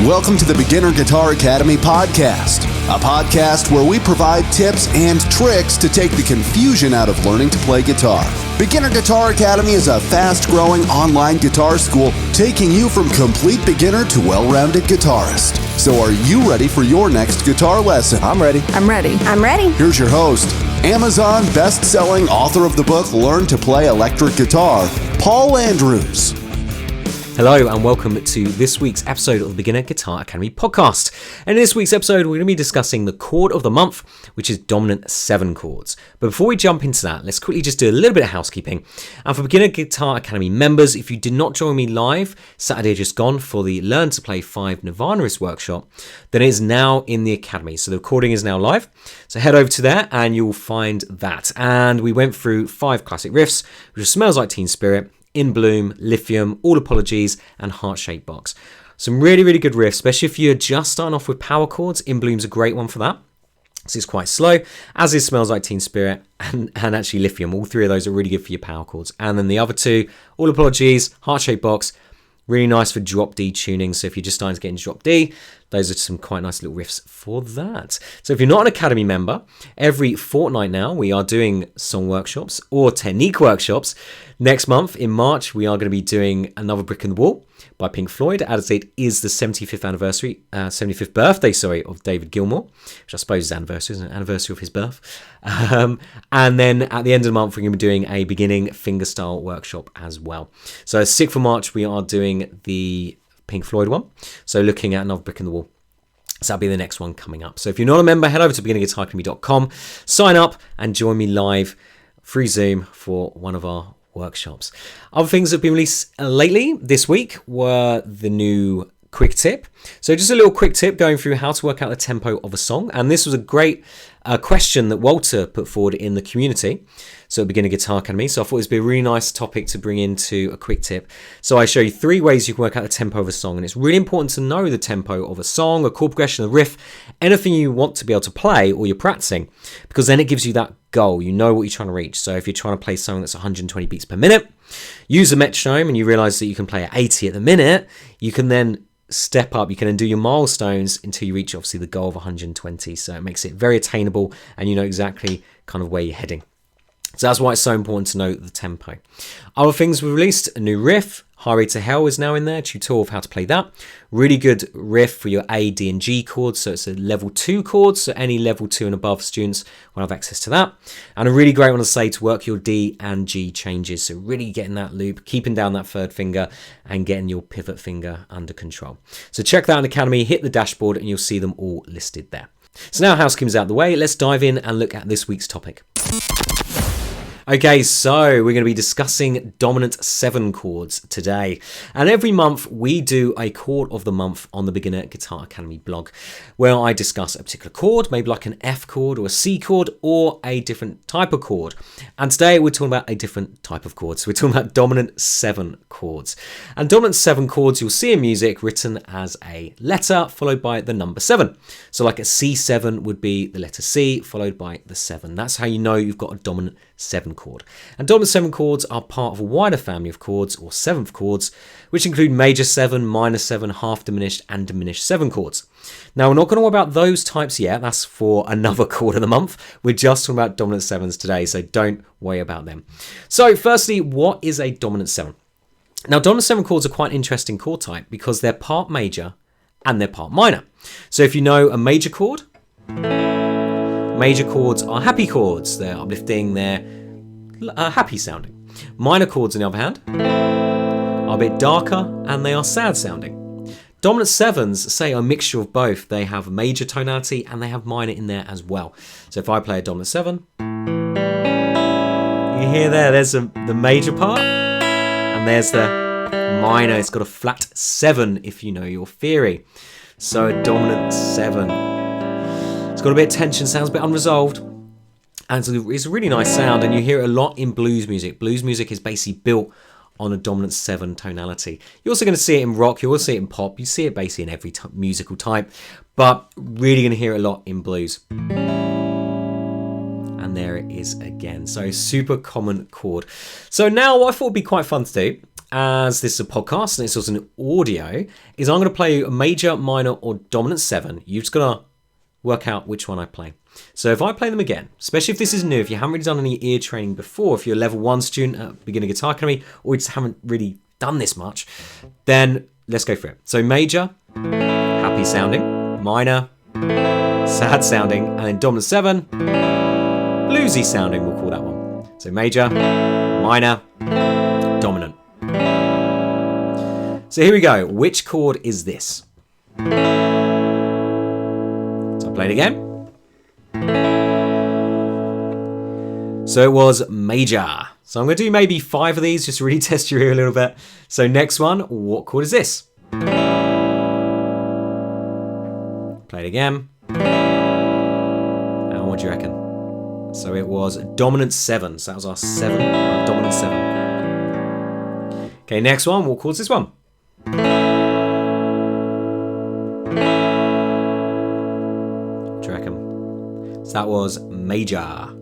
Welcome to the Beginner Guitar Academy podcast, a podcast where we provide tips and tricks to take the confusion out of learning to play guitar. Beginner Guitar Academy is a fast-growing online guitar school taking you from complete beginner to well-rounded guitarist. So are you ready for your next guitar lesson? I'm ready. I'm ready. I'm ready. Here's your host, Amazon best-selling author of the book Learn to Play Electric Guitar, Paul Andrews. Hello and welcome to this week's episode of the Beginner Guitar Academy podcast. And in this week's episode, we're going to be discussing the chord of the month, which is dominant 7 chords. But before we jump into that, let's quickly just do a little bit of housekeeping. And for Beginner Guitar Academy members, if you did not join me live Saturday just gone for the Learn to Play 5 Nirvanaist workshop, then it is now in the Academy. So the recording is now live. So head over to there and you'll find that. And we went through 5 classic riffs, which Smells Like Teen Spirit, In Bloom, Lithium, All Apologies, and Heart-Shaped Box. Some really, really good riffs, especially if you're just starting off with power chords. In Bloom's a great one for that. So it's quite slow, as is Smells Like Teen Spirit and actually Lithium. All 3 of those are really good for your power chords. And then the other 2, All Apologies, Heart-Shaped Box, really nice for drop D tuning. So if you're just starting to get into drop D, those are some quite nice little riffs for that. So if you're not an Academy member, every fortnight now we are doing song workshops or technique workshops. Next month in March, we are going to be doing Another Brick in the Wall by Pink Floyd, as it is the 75th birthday of David Gilmour, which I suppose is an anniversary of his birth. And then at the end of the month, we're going to be doing a beginning fingerstyle workshop as well. So 6th of March, we are doing the Pink Floyd one. So looking at Another Brick in the Wall. So that'll be the next one coming up. So if you're not a member, head over to beginnerguitaracademy.com, sign up and join me live through Zoom for one of our workshops. Other things that have been released lately this week were the new quick tip. So just a little quick tip going through how to work out the tempo of a song. And this was a great question that Walter put forward in the community. So Beginner Guitar Academy. So I thought it would be a really nice topic to bring into a quick tip. So I show you 3 ways you can work out the tempo of a song. And it's really important to know the tempo of a song, a chord progression, a riff, anything you want to be able to play or you're practicing, because then it gives you that goal. You know what you're trying to reach. So if you're trying to play something that's 120 beats per minute, use a metronome and you realize that you can play at 80 at the minute, you can then step up, you can then do your milestones until you reach obviously the goal of 120. So it makes it very attainable and you know exactly kind of where you're heading. So that's why it's so important to know the tempo. Other things we released, a new riff, Highway to Hell is now in there, tutorial of how to play that. Really good riff for your A, D and G chords, so it's a level 2 chord, so any level 2 and above students will have access to that. And a really great one to say to work your D and G changes, so really getting that loop, keeping down that 3rd finger and getting your pivot finger under control. So check that out in Academy, hit the dashboard and you'll see them all listed there. So now housekeeping's out of the way, let's dive in and look at this week's topic. Okay, so we're going to be discussing dominant 7 chords today. And every month we do a chord of the month on the Beginner Guitar Academy blog, where I discuss a particular chord, maybe like an F chord or a C chord or a different type of chord. And today we're talking about a different type of chord. So we're talking about dominant 7 chords. And dominant 7 chords you'll see in music written as a letter followed by the number 7. So like a C7 would be the letter C followed by the 7. That's how you know you've got a dominant 7 chord. And dominant 7 chords are part of a wider family of chords or 7th chords, which include major 7, minor 7, half diminished and diminished 7 chords. Now we're not going to worry about those types yet, that's for another chord of the month. We're just talking about dominant 7s today, so don't worry about them. So firstly, what is a dominant 7? Now dominant 7 chords are quite an interesting chord type because they're part major and they're part minor. So if you know a major chord, major chords are happy chords, they're uplifting, they're happy sounding. Minor chords, on the other hand, are a bit darker and they are sad sounding. Dominant 7s, say, are a mixture of both. They have major tonality and they have minor in there as well. So if I play a dominant 7, you hear there's the major part and there's the minor. It's got a flat 7 if you know your theory. So a dominant 7. It's got a bit of tension, sounds a bit unresolved. And it's a really nice sound, and you hear it a lot in blues music. Blues music is basically built on a dominant 7 tonality. You're also going to see it in rock, you also see it in pop, you see it basically in every musical type, but really going to hear it a lot in blues. And there it is again. So super common chord. So now what I thought would be quite fun to do as this is a podcast and it's also an audio, is I'm going to play a major, minor, or dominant 7. You've just got to work out which one I play. So if I play them again, especially if this is new, if you haven't really done any ear training before, if you're a level 1 student at Beginner Guitar Academy, or you just haven't really done this much, then let's go for it. So major, happy sounding, minor, sad sounding, and then dominant 7, bluesy sounding, we'll call that one. So major, minor, dominant. So here we go. Which chord is this? So I'll play it again. So it was major. So I'm going to do maybe 5 of these just to really test your ear a little bit. So next one, what chord is this? Play it again. And what do you reckon? So it was dominant 7. So that was our dominant 7. Okay, next one, what chord is this one? What do you reckon? So that was major.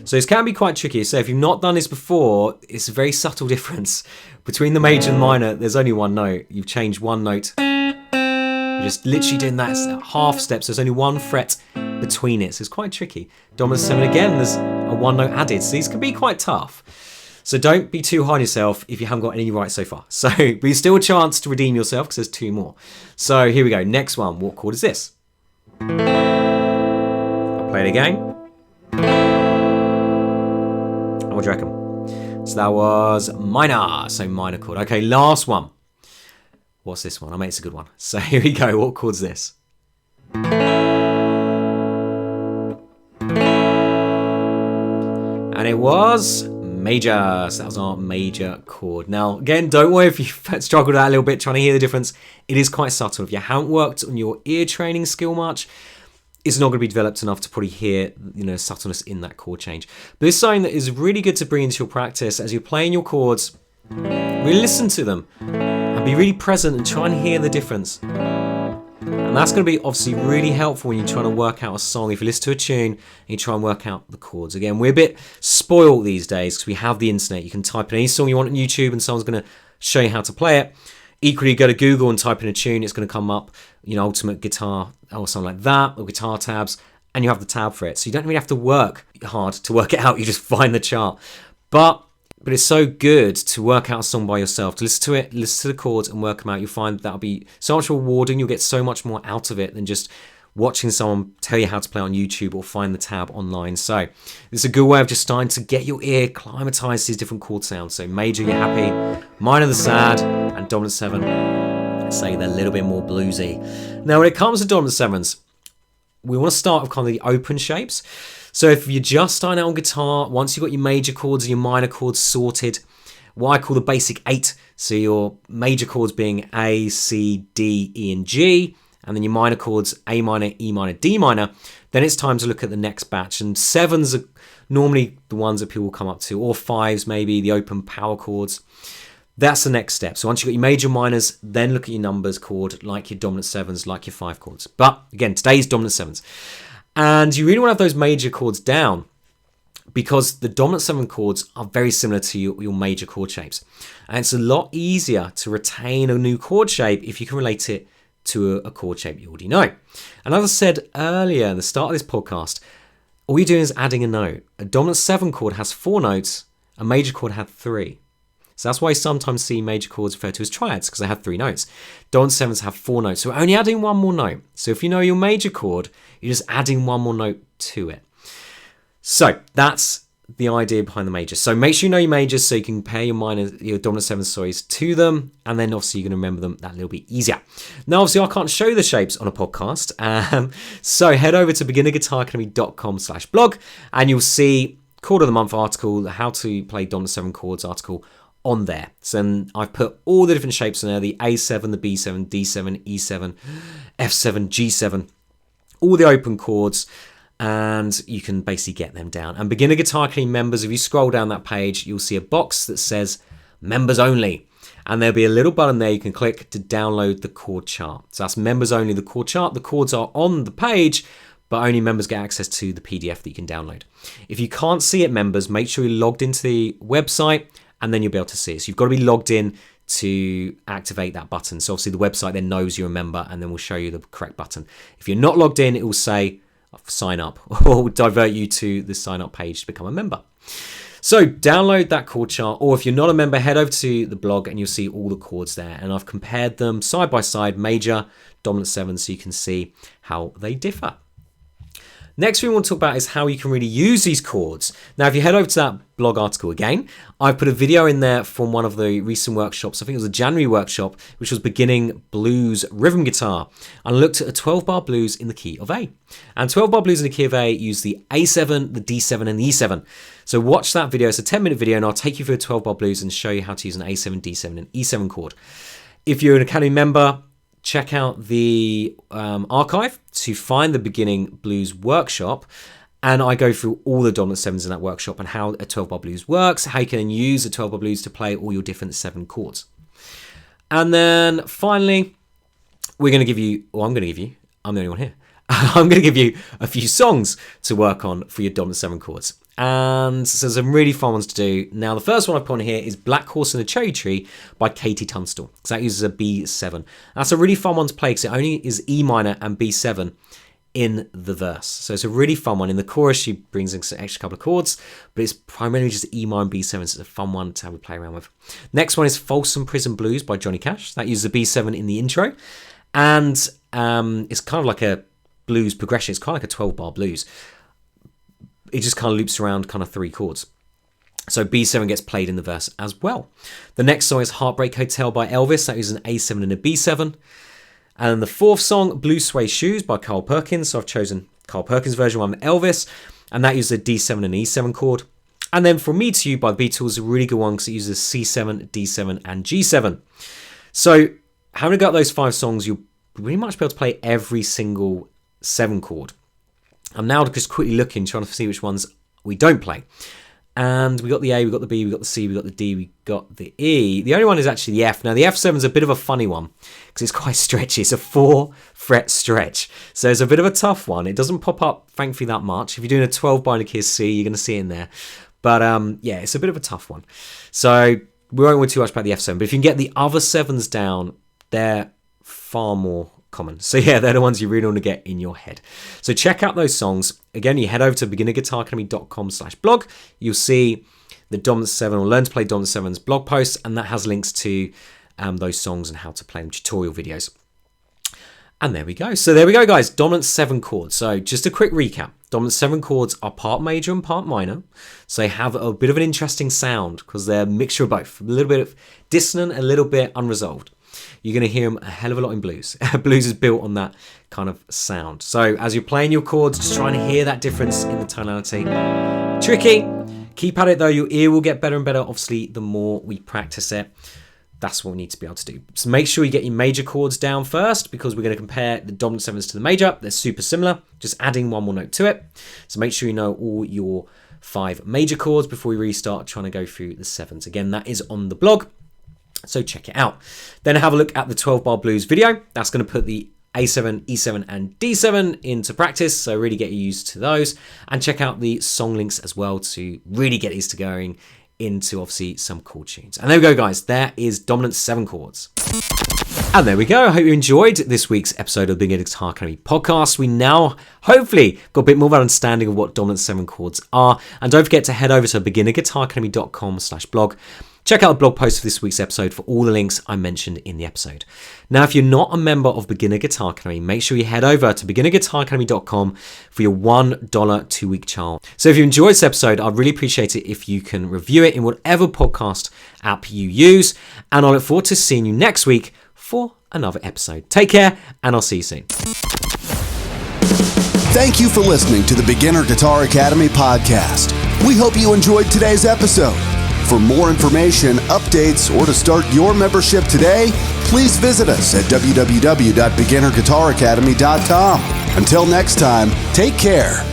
So this can be quite tricky. So if you've not done this before, it's a very subtle difference. Between the major and the minor, there's only one note. You've changed one note. You're just literally doing that half step, so there's only one fret between it. So it's quite tricky. Dominant 7 again, there's a one note added. So these can be quite tough. So don't be too hard on yourself if you haven't got any right so far. So, but there's still a chance to redeem yourself because there's 2 more. So here we go. Next one. What chord is this? I'll play it again. What do you reckon? So that was minor. So minor chord. Okay, last one. What's this one? I mean, it's a good one. So here we go. What chord's this? And it was major. So that was our major chord. Now, again, don't worry if you've struggled with that a little bit trying to hear the difference. It is quite subtle. If you haven't worked on your ear training skill much, it's not going to be developed enough to probably hear, subtleness in that chord change. But it's something that is really good to bring into your practice as you're playing your chords. Really listen to them and be really present and try and hear the difference. And that's going to be obviously really helpful when you're trying to work out a song. If you listen to a tune and you try and work out the chords. Again, we're a bit spoiled these days because we have the internet. You can type in any song you want on YouTube and someone's going to show you how to play it. Equally, go to Google and type in a tune, it's going to come up, Ultimate Guitar or something like that, or guitar tabs, and you have the tab for it. So you don't really have to work hard to work it out, you just find the chart. But it's so good to work out a song by yourself, to listen to it, listen to the chords and work them out. You'll find that'll be so much rewarding, you'll get so much more out of it than just watching someone tell you how to play on YouTube or find the tab online. So it's a good way of just starting to get your ear acclimatized to these different chord sounds. So major, you're happy, minor, the sad, and dominant 7, say they're a little bit more bluesy. Now when it comes to dominant 7s, we want to start with kind of the open shapes. So if you're just starting out on guitar, once you've got your major chords and your minor chords sorted, what I call the basic 8, so your major chords being A, C, D, E, and G, and then your minor chords, A minor, E minor, D minor, then it's time to look at the next batch. And 7s are normally the ones that people will come up to, or 5s maybe, the open power chords. That's the next step. So once you've got your major minors, then look at your numbers chord, like your dominant 7s, like your 5 chords. But again, today's dominant 7s. And you really want to have those major chords down because the dominant 7 chords are very similar to your major chord shapes. And it's a lot easier to retain a new chord shape if you can relate it to a chord shape you already know. And as I said earlier in the start of this podcast, all you're doing is adding a note. A dominant 7 chord has 4 notes, a major chord had 3. So that's why you sometimes see major chords referred to as triads, because they have 3 notes. Dominant 7s have 4 notes, so we're only adding one more note. So if you know your major chord, you're just adding one more note to it. So that's the idea behind the majors. So make sure you know your majors so you can compare your dominant 7s to them, and then obviously you're going to remember them that little bit easier. Now obviously I can't show the shapes on a podcast, so head over to beginnerguitaracademy.com/blog and you'll see Chord of the Month article, the How to Play Dominant 7 Chords article on there. So then I've put all the different shapes in there, the A7, the B7, D7, E7, F7, G7, all the open chords, and you can basically get them down. And Beginner Guitar Academy members, if you scroll down that page, you'll see a box that says members only. And there'll be a little button there you can click to download the chord chart. So that's members only, the chord chart. The chords are on the page, but only members get access to the PDF that you can download. If you can't see it, members, make sure you're logged into the website and then you'll be able to see it. So you've got to be logged in to activate that button. So obviously the website then knows you're a member and then will show you the correct button. If you're not logged in, it will say sign up or will divert you to the sign up page to become a member. So download that chord chart, or if you're not a member, head over to the blog and you'll see all the chords there. And I've compared them side by side, major, dominant 7, so you can see how they differ. Next thing we want to talk about is how you can really use these chords. Now, if you head over to that blog article again, I've put a video in there from one of the recent workshops. I think it was a January workshop, which was beginning blues rhythm guitar. And I looked at a 12-bar blues in the key of A. And 12-bar blues in the key of A use the A7, the D7, and the E7. So watch that video. It's a 10-minute video, and I'll take you through a 12-bar blues and show you how to use an A7, D7, and E7 chord. If you're an Academy member, check out the archive to find the beginning blues workshop, and I go through all the dominant 7s in that workshop and how a 12-bar blues works, how you can use a 12-bar blues to play all your different 7 chords. And then finally, I'm the only one here. I'm going to give you a few songs to work on for your dominant 7 chords. And so there's some really fun ones to do. Now, the first one I've put on here is Black Horse and the Cherry Tree by Katie Tunstall. So that uses a B7. That's a really fun one to play because it only is E minor and B7 in the verse. So it's a really fun one. In the chorus, she brings in an extra couple of chords, but it's primarily just E minor and B7, so it's a fun one to have a play around with. Next one is Folsom Prison Blues by Johnny Cash. That uses a B7 in the intro. And it's kind of like a blues progression. It's kind of like a 12-bar blues. It just kind of loops around kind of 3 chords. So B7 gets played in the verse as well. The next song is Heartbreak Hotel by Elvis. That is an A7 and a B7. And the fourth song, Blue Suede Shoes by Carl Perkins. So I've chosen Carl Perkins' version one with Elvis. And that uses a D7 and E7 chord. And then From Me to You by the Beatles is a really good one because it uses C7, D7, and G7. So having got those 5 songs, you'll pretty much be able to play every single 7 chord. I'm now just quickly looking, trying to see which ones we don't play. And we got the A, we got the B, we got the C, we got the D, we got the E. The only one is actually the F. Now, the F7 is a bit of a funny one because it's quite stretchy. It's a 4-fret stretch. So it's a bit of a tough one. It doesn't pop up, thankfully, that much. If you're doing a 12-bar key of C, you're going to see it in there. But yeah, it's a bit of a tough one. So we won't worry too much about the F7. But if you can get the other 7s down, they're far more common. So yeah, they're the ones you really want to get in your head. So check out those songs. Again, you head over to beginnerguitaracademy.com/blog. You'll see the Dominant 7 or Learn to Play Dominant 7's blog post, and that has links to those songs and how to play them, tutorial videos. And there we go. So there we go, guys. Dominant 7 chords. So just a quick recap. Dominant 7 chords are part major and part minor. So they have a bit of an interesting sound because they're a mixture of both. A little bit of dissonant, a little bit unresolved. You're going to hear them a hell of a lot in blues. Blues is built on that kind of sound. So as you're playing your chords, just trying to hear that difference in the tonality. Tricky. Keep at it though. Your ear will get better and better, obviously, the more we practice it. That's what we need to be able to do. So make sure you get your major chords down first because we're going to compare the dominant 7s to the major. They're super similar, just adding one more note to it. So make sure you know all your 5 major chords before we really start trying to go through the 7s. Again, that is on the blog. So check it out. Then have a look at the 12-bar blues video. That's going to put the A7, E7, and D7 into practice. So really get you used to those. And check out the song links as well to really get these to going into obviously some chord tunes. And there we go, guys. There is Dominant 7 chords. And there we go. I hope you enjoyed this week's episode of the Beginner Guitar Academy podcast. We now hopefully got a bit more of an understanding of what Dominant 7 chords are. And don't forget to head over to beginnerguitaracademy.com/blog. Check out the blog post for this week's episode for all the links I mentioned in the episode. Now, if you're not a member of Beginner Guitar Academy, make sure you head over to beginnerguitaracademy.com for your $1 2-week trial. So if you enjoyed this episode, I'd really appreciate it if you can review it in whatever podcast app you use. And I look forward to seeing you next week for another episode. Take care, and I'll see you soon. Thank you for listening to the Beginner Guitar Academy podcast. We hope you enjoyed today's episode. For more information, updates, or to start your membership today, please visit us at www.beginnerguitaracademy.com. Until next time, take care.